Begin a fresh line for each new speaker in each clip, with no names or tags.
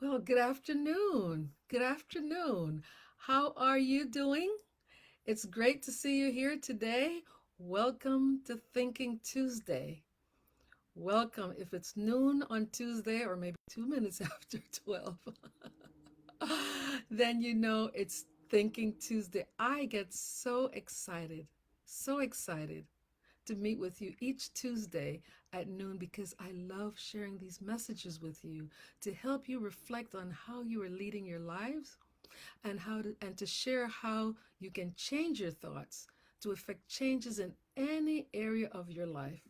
Well, good afternoon. Good afternoon. How are you doing? It's great to see you here today. Welcome to Thinking Tuesday. Welcome. If it's noon on Tuesday or maybe 2 minutes after 12, then you know it's Thinking Tuesday. I get so excited to meet with you each Tuesday at noon because I love sharing these messages with you to help you reflect on how you are leading your lives and to share how you can change your thoughts to affect changes in any area of your life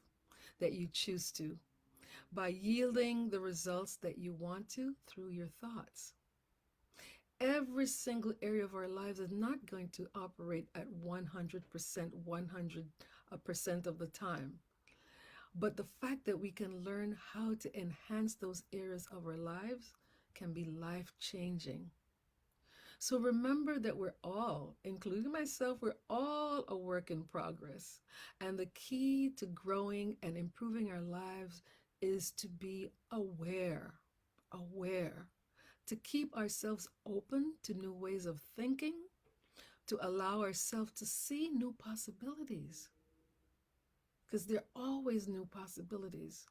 that you choose to by yielding the results that you want to through your thoughts. Every single area of our lives is not going to operate at 100%, 100% of the time. But the fact that we can learn how to enhance those areas of our lives can be life changing. So remember that we're all, including myself, we're all a work in progress. And the key to growing and improving our lives is to be aware, to keep ourselves open to new ways of thinking, to allow ourselves to see new possibilities, because there are always new possibilities.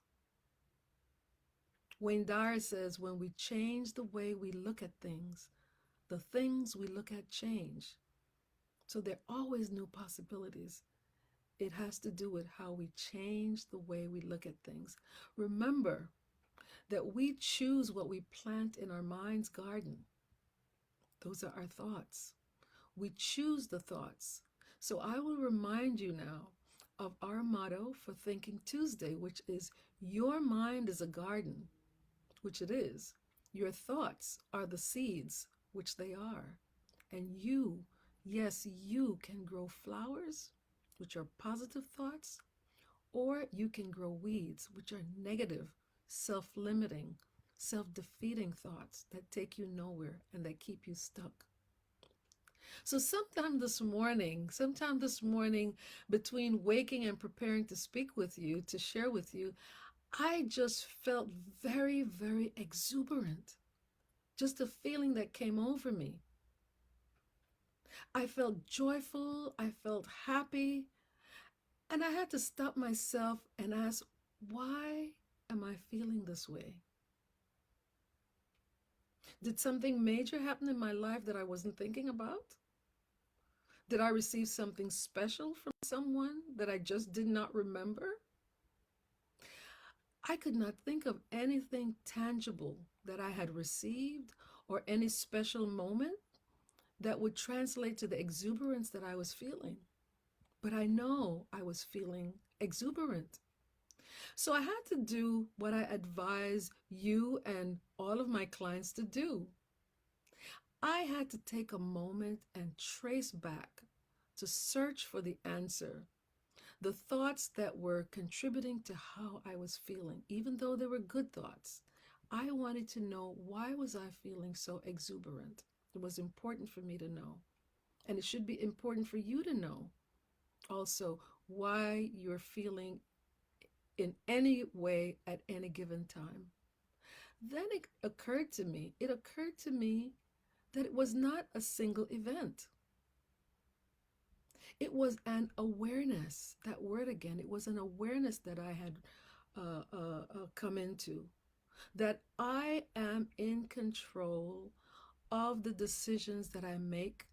Wayne Dyer says, when we change the way we look at things, the things we look at change. So there are always new possibilities. It has to do with how we change the way we look at things. Remember that we choose what we plant in our mind's garden. Those are our thoughts. We choose the thoughts. So I will remind you now of our motto for Thinking Tuesday, which is your mind is a garden, which it is. Your thoughts are the seeds, which they are. And you, yes, you can grow flowers, which are positive thoughts, or you can grow weeds, which are negative, self limiting, self defeating thoughts that take you nowhere and that keep you stuck. So, sometime this morning, between waking and preparing to speak with you, to share with you, I just felt very, very exuberant. Just a feeling that came over me. I felt joyful, I felt happy, and I had to stop myself and ask, why am I feeling this way? Did something major happen in my life that I wasn't thinking about? Did I receive something special from someone that I just did not remember? I could not think of anything tangible that I had received or any special moment that would translate to the exuberance that I was feeling. But I know I was feeling exuberant. So I had to do what I advise you and all of my clients to do. I had to take a moment and trace back to search for the answer, the thoughts that were contributing to how I was feeling, even though they were good thoughts. I wanted to know, why was I feeling so exuberant? It was important for me to know. And it should be important for you to know also why you're feeling in any way at any given time. Then it occurred to me that it was not a single event. It was an awareness, that word again, it was an awareness that I had come into, that I am in control of the decisions that I make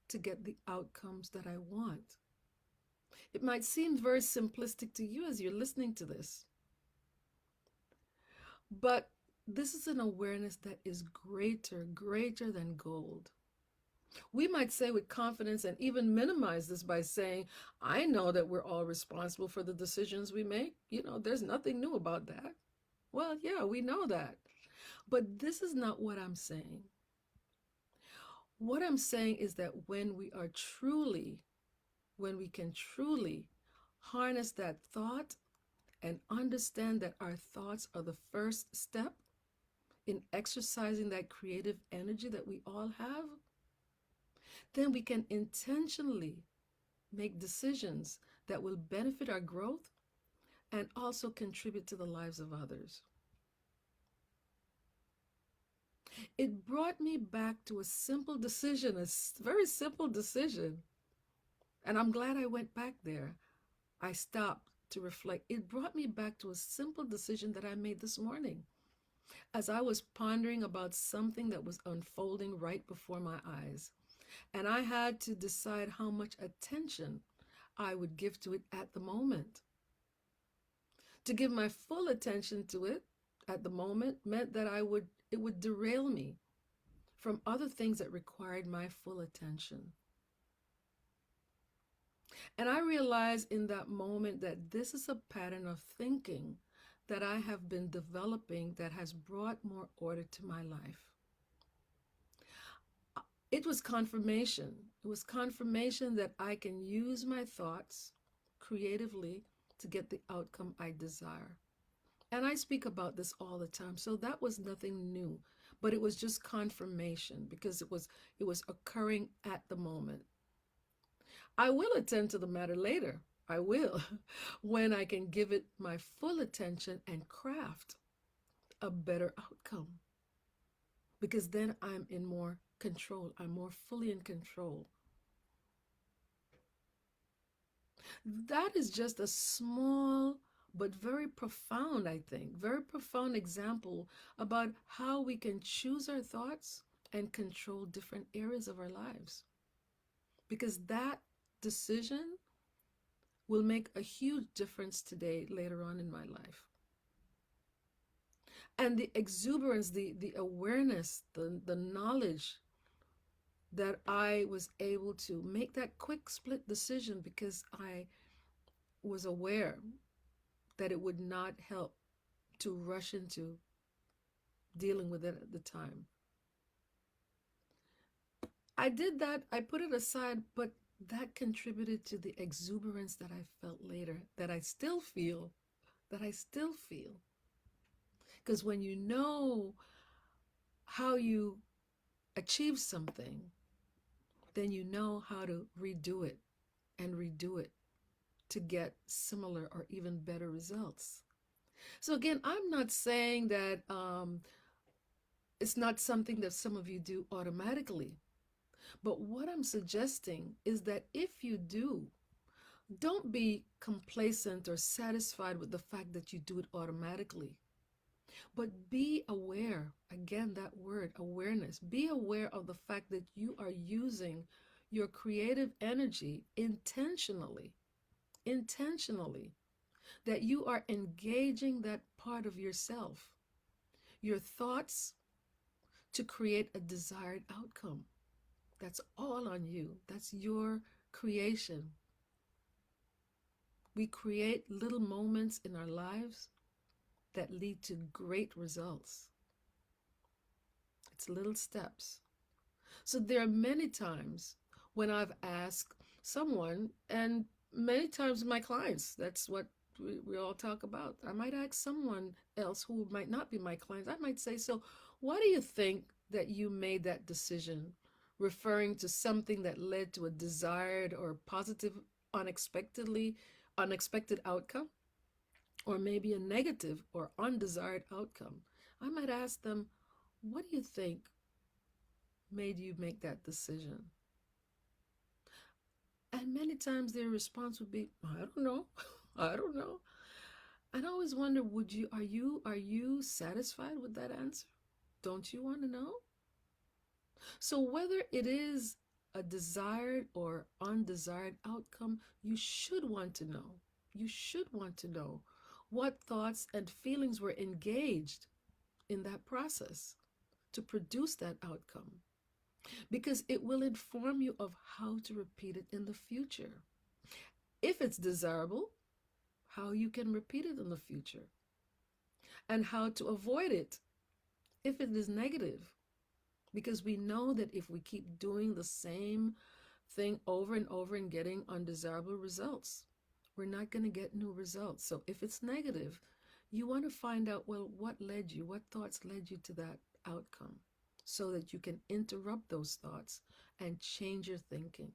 to get the outcomes that I want. It might seem very simplistic to you as you're listening to this, but this is an awareness that is greater than gold. We might say with confidence and even minimize this by saying, I know that we're all responsible for the decisions we make. There's nothing new about that. Well, yeah, we know that. But this is not what I'm saying. What I'm saying is that when we can truly harness that thought and understand that our thoughts are the first step in exercising that creative energy that we all have, then we can intentionally make decisions that will benefit our growth and also contribute to the lives of others. It brought me back to a simple decision, very simple decision. And I'm glad I went back there. I stopped to reflect. It brought me back to a simple decision that I made this morning as I was pondering about something that was unfolding right before my eyes. And I had to decide how much attention I would give to it at the moment. To give my full attention to it at the moment meant that it would derail me from other things that required my full attention. And I realized in that moment that this is a pattern of thinking that I have been developing that has brought more order to my life. It was confirmation. It was confirmation that I can use my thoughts creatively to get the outcome I desire. And I speak about this all the time. So that was nothing new, but it was just confirmation because it was occurring at the moment. I will attend to the matter later. I will, when I can give it my full attention and craft a better outcome. Because then I'm in more control. I'm more fully in control. That is just a small but very profound, I think, very profound example about how we can choose our thoughts and control different areas of our lives. Because that decision will make a huge difference today, later on in my life. And the exuberance, the awareness, the knowledge that I was able to make that quick split decision because I was aware that it would not help to rush into dealing with it at the time. I did that, I put it aside, but that contributed to the exuberance that I felt later, that I still feel. Because when you know how you achieve something, then you know how to redo it and redo it to get similar or even better results. So again, I'm not saying that it's not something that some of you do automatically. But what I'm suggesting is that if you do, don't be complacent or satisfied with the fact that you do it automatically. But be aware, again, that word, awareness, be aware of the fact that you are using your creative energy intentionally, that you are engaging that part of yourself, your thoughts, to create a desired outcome. That's all on you. That's your creation. We create little moments in our lives that lead to great results. It's little steps. So there are many times when I've asked someone, and many times my clients, that's what we all talk about. I might ask someone else who might not be my clients. I might say, so why do you think that you made that decision, referring to something that led to a desired or positive, unexpected outcome, or maybe a negative or undesired outcome? I might ask them, what do you think made you make that decision? And many times their response would be, I don't know. I don't know. And I always wonder, are you satisfied with that answer? Don't you want to know? So whether it is a desired or undesired outcome, you should want to know. You should want to know what thoughts and feelings were engaged in that process to produce that outcome, because it will inform you of how to repeat it in the future. If it's desirable, how you can repeat it in the future, and how to avoid it if it is negative. Because we know that if we keep doing the same thing over and over and getting undesirable results, we're not going to get new results. So if it's negative, you want to find out, well, what thoughts led you to that outcome, so that you can interrupt those thoughts and change your thinking.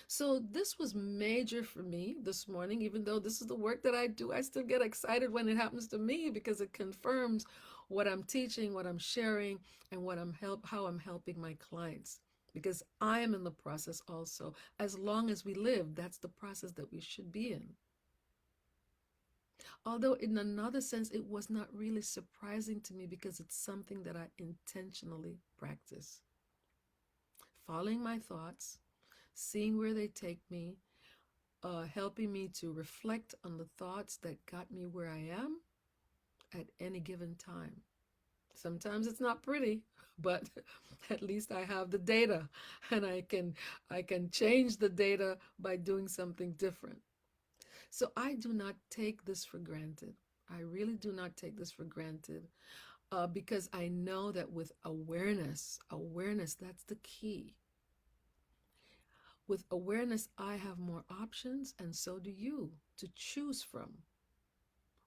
So this was major for me this morning. Even though this is the work that I do, I still get excited when it happens to me, because it confirms what I'm teaching, what I'm sharing, and how I'm helping my clients. Because I am in the process also. As long as we live, that's the process that we should be in. Although, in another sense, it was not really surprising to me because it's something that I intentionally practice. Following my thoughts, seeing where they take me, helping me to reflect on the thoughts that got me where I am at any given time. Sometimes it's not pretty, but at least I have the data and I can change the data by doing something different. So I do not take this for granted. I really do not take this for granted because I know that with awareness, that's the key. With awareness, I have more options, and so do you, to choose from.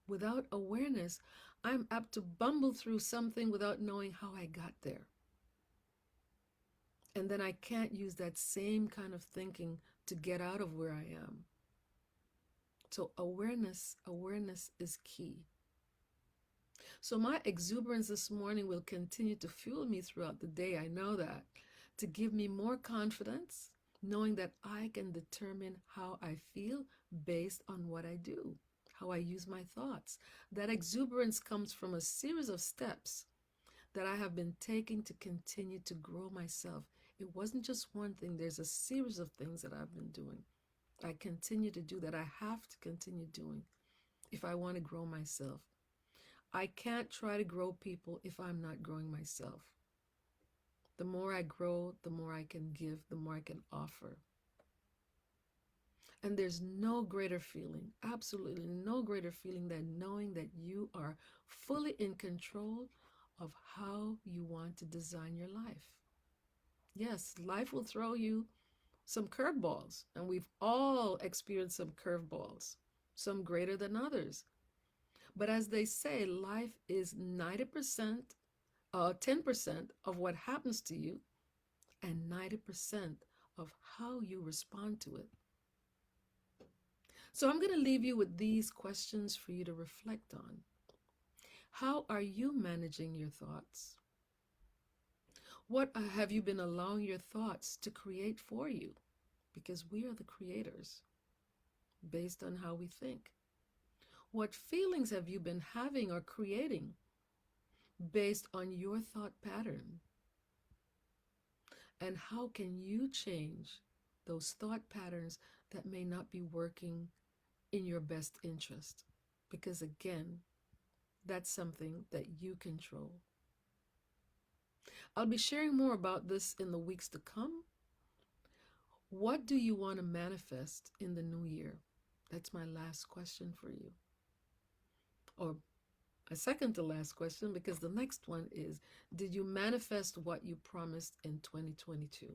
Without awareness, I'm apt to bumble through something without knowing how I got there. And then I can't use that same kind of thinking to get out of where I am. So awareness is key. So my exuberance this morning will continue to fuel me throughout the day. I know that. To give me more confidence, knowing that I can determine how I feel based on what I do, how I use my thoughts. That exuberance comes from a series of steps that I have been taking to continue to grow myself. It wasn't just one thing, there's a series of things that I've been doing. I continue to do that. I have to continue doing if I want to grow myself. I can't try to grow people if I'm not growing myself. The more I grow, the more I can give, the more I can offer. And there's no greater feeling, absolutely no greater feeling than knowing that you are fully in control of how you want to design your life. Yes, life will throw you some curveballs, and we've all experienced some curveballs, some greater than others. But as they say, life is 90%, 10% of what happens to you, and 90% of how you respond to it. So I'm going to leave you with these questions for you to reflect on. How are you managing your thoughts? What have you been allowing your thoughts to create for you? Because we are the creators based on how we think. What feelings have you been having or creating based on your thought pattern? And how can you change those thought patterns that may not be working in your best interest? Because again, that's something that you control. I'll be sharing more about this in the weeks to come. What do you want to manifest in the new year? That's my last question for you. Or a second to last question, because the next one is, did you manifest what you promised in 2022?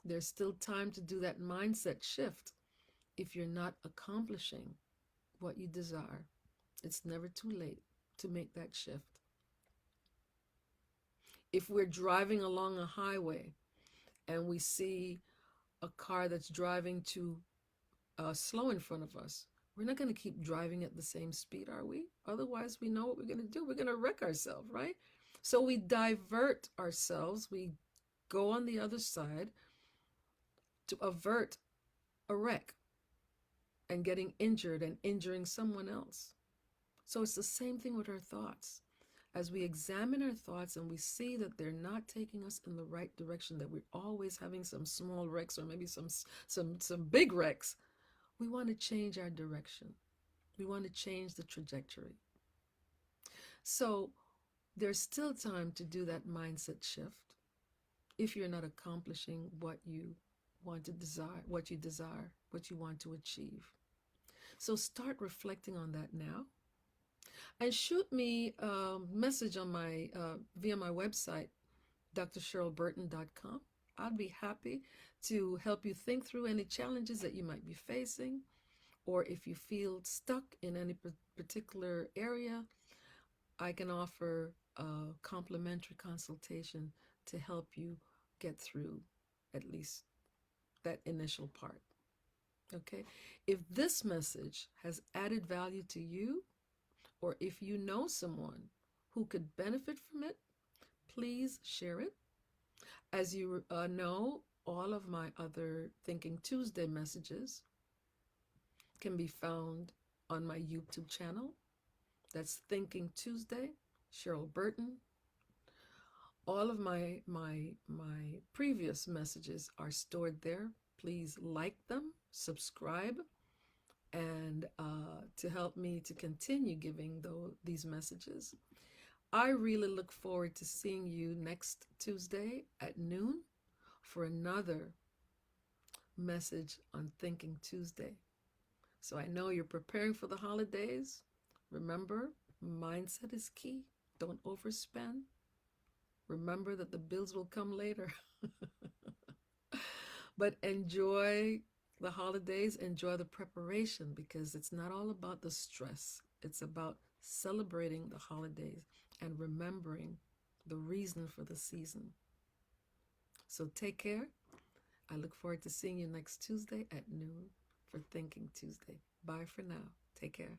There's still time to do that mindset shift if you're not accomplishing what you desire. It's never too late to make that shift. If we're driving along a highway and we see a car that's driving too slow in front of us, we're not going to keep driving at the same speed, are we? Otherwise, we know what we're going to do. We're going to wreck ourselves, right? So we divert ourselves. We go on the other side to avert a wreck and getting injured and injuring someone else. So it's the same thing with our thoughts. As we examine our thoughts and we see that they're not taking us in the right direction, that we're always having some small wrecks or maybe some big wrecks, we want to change our direction. We want to change the trajectory. So there's still time to do that mindset shift if you're not accomplishing what you want to desire, what you want to achieve. So start reflecting on that now. And shoot me a message on my via my website, drcherylburton.com. I'd be happy to help you think through any challenges that you might be facing, or if you feel stuck in any particular area, I can offer a complimentary consultation to help you get through at least that initial part. Okay? If this message has added value to you, or if you know someone who could benefit from it, please share it. As you know, all of my other Thinking Tuesday messages can be found on my YouTube channel. That's Thinking Tuesday, Cheryl Burton. All of my previous messages are stored there. Please like them, subscribe, and to help me to continue giving these messages. I really look forward to seeing you next Tuesday at noon for another message on Thinking Tuesday. So I know you're preparing for the holidays. Remember, mindset is key. Don't overspend. Remember that the bills will come later. But enjoy the holidays, enjoy the preparation, because it's not all about the stress. It's about celebrating the holidays and remembering the reason for the season. So take care. I look forward to seeing you next Tuesday at noon for Thinking Tuesday. Bye for now. Take care.